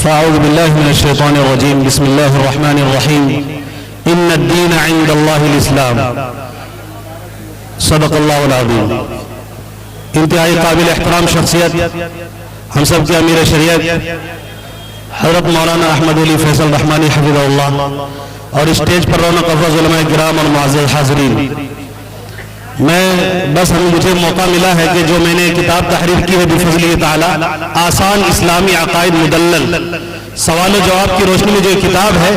فأعوذ بالله من الشيطان الرجيم بسم الله الرحمن الرحيم إن الدين عند الله الإسلام صدق اللہ العظیم۔ انتہائی قابل احترام شخصیت ہم سب کے امیر شریعت حضرت مولانا احمد علی فیصل رحمانی حفظہ اللہ اور اسٹیج پر رونق افروز علماء کرام اور معزز حاضرین، مجھے موقع ملا ہے کہ جو میں نے کتاب تحریر کی ہے بفضل تعالی آسان اسلامی عقائد مدلل، سوال و جواب کی روشنی میں جو کتاب ہے،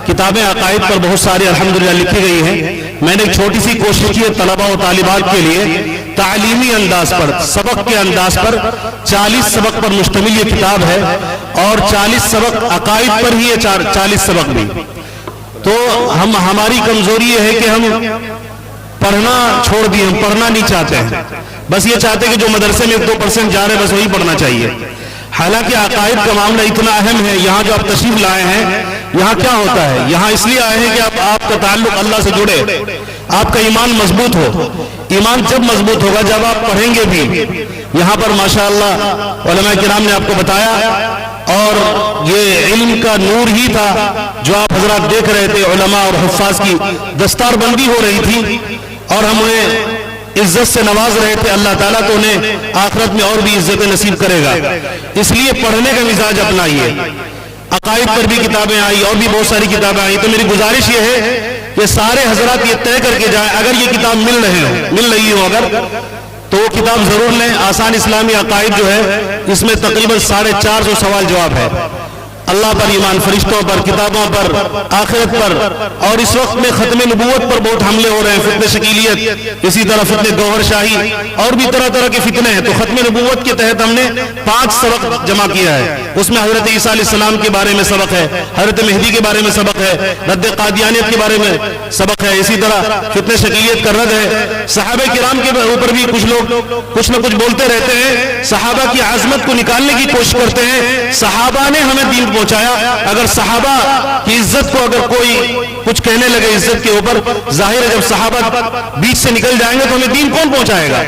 کتابیں عقائد پر بہت ساری الحمدللہ لکھی گئی ہیں۔ میں نے ایک چھوٹی سی کوشش کی ہے طلباء و طالبات کے لیے تعلیمی انداز پر، سبق کے انداز پر 40 سبق پر مشتمل یہ کتاب ہے، اور 40 سبق عقائد پر ہی ہے، 40 سبق بھی۔ تو ہماری کمزوری یہ ہے کہ ہم پڑھنا چھوڑ دیے، ہم پڑھنا نہیں چاہتے ہیں، بس یہ چاہتے ہیں کہ جو مدرسے میں 2% جا رہے ہیں بس وہی پڑھنا چاہیے۔ حالانکہ عقائد کا معاملہ اتنا اہم ہے۔ یہاں جو آپ تشریف لائے ہیں، یہاں کیا ہوتا ہے؟ یہاں اس لیے آئے ہیں کہ آپ کا تعلق اللہ سے جڑے، آپ کا ایمان مضبوط ہو۔ ایمان جب مضبوط ہوگا جب آپ پڑھیں گے بھی۔ یہاں پر ماشاءاللہ علماء کرام نے آپ کو بتایا، اور یہ علم کا نور ہی تھا جو آپ حضرات دیکھ رہے تھے۔ علماء اور حفاظ کی دستار بندی ہو رہی تھی اور ہم انہیں عزت سے نواز رہے تھے۔ اللہ تعالیٰ تو انہیں آخرت میں اور بھی عزت نصیب کرے گا، اس لیے پڑھنے کا مزاج اپنائیے۔ عقائد پر بھی کتابیں آئی اور بھی بہت ساری کتابیں آئی۔ تو میری گزارش یہ ہے کہ سارے حضرات یہ طے کر کے جائیں، اگر یہ کتاب مل رہی ہو اگر تو وہ کتاب ضرور لیں۔ آسان اسلامی عقائد جو ہے اس میں تقریباً 450 سوال جواب ہے، اللہ پر ایمان، فرشتوں پر، کتابوں پر، آخرت پر، اور اس وقت میں ختم نبوت پر بہت حملے ہو رہے ہیں، فتنہ شکیلیت، اسی طرح فتنہ گوہر شاہی اور بھی طرح طرح کے فتنے ہیں۔ تو ختم نبوت کے تحت ہم نے 5 سبق جمع کیا ہے۔ اس میں حضرت عیسیٰ علیہ السلام کے بارے میں سبق ہے، حضرت مہدی کے بارے میں سبق ہے، رد قادیانیت کے بارے میں سبق ہے، اسی طرح فتنہ شکیلیت کا رد ہے۔ صحابہ کرام کے اوپر بھی کچھ لوگ کچھ نہ کچھ بولتے رہتے ہیں، صحابہ کی عظمت کو نکالنے کی کوشش کرتے ہیں۔ صحابہ نے ہمیں دین پہنچایا، اگر صحابہ کی عزت کو اگر کوئی کچھ کہنے لگے عزت کے اوپر، ظاہر ہے جب صحابہ بیچ سے نکل جائیں گے تو ہمیں دین کون پہنچائے گا؟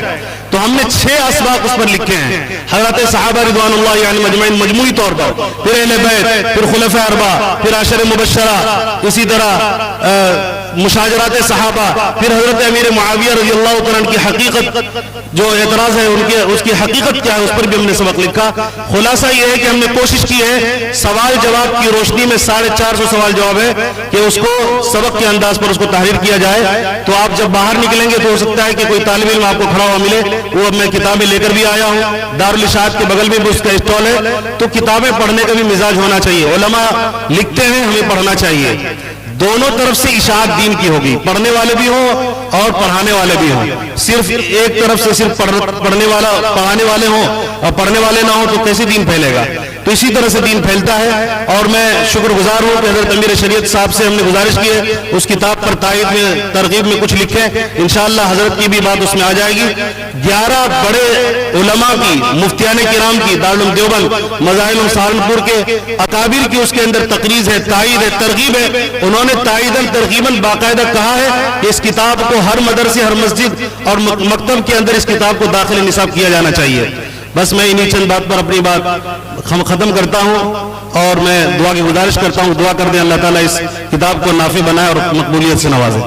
تو ہم نے 6 اسباق اس پر لکھے ہیں، حضرت صحابہ رضوان اللہ یعنی مجمعین مجموعی طور پر، پھر اہل بیت، پھر خلفاء اربعہ، پھر عشر مبشرہ، اسی طرح مشاجرات صحابہ، پھر حضرت امیر معاویہ رضی اللہ عنہ کی حقیقت جو اعتراض ہے اس کی حقیقت کیا ہے، اس پر بھی ہم نے سبق لکھا۔ خلاصہ یہ ہے کہ ہم نے کوشش کی ہے سوال جواب کی روشنی میں 450 سوال جواب ہے کہ اس کو سبق کے انداز پر اس کو تحریر کیا جائے۔ تو آپ جب باہر نکلیں گے تو ہو سکتا ہے کہ کوئی طالب علم آپ کو کھڑا ہوا ملے، وہ اب میں کتابیں لے کر بھی آیا ہوں، دارالاشاعت کے بغل میں بھی اس کا اسٹال ہے۔ تو کتابیں پڑھنے کا بھی مزاج ہونا چاہیے، علماء لکھتے ہیں، ہمیں پڑھنا چاہیے۔ دونوں طرف سے اشاعت دین کی ہوگی، پڑھنے والے بھی ہوں اور پڑھانے والے بھی ہوں۔ صرف ایک طرف سے صرف پڑھنے والا پڑھانے والے ہوں اور پڑھنے والے نہ ہوں تو کیسے دین پھیلے گا؟ تو اسی طرح سے دین پھیلتا ہے۔ اور میں شکر گزار ہوں کہ حضرت امیر شریعت صاحب سے ہم نے گزارش کی ہے اس کتاب پر تائید میں ترغیب میں کچھ لکھیں، انشاءاللہ حضرت کی بھی بات اس میں آ جائے گی۔ 11 بڑے علماء کی، مفتیان کرام کی، دارالعلوم دیوبند، مظاہر سہارنپور کے اکابر کی اس کے اندر تقریض ہے، تائید ہے، ترغیب ہے۔ انہوں نے تائیداً ترغیباً باقاعدہ کہا ہے کہ اس کتاب کو ہر مدرسے، ہر مسجد اور مکتب کے اندر اس کتاب کو داخل نصاب کیا جانا چاہیے۔ بس میں انہی چند بات پر اپنی بات ختم کرتا ہوں اور میں دعا کی گزارش کرتا ہوں، دعا کر دیں اللہ تعالیٰ اس کتاب کو نافع بنائے اور مقبولیت سے نوازے۔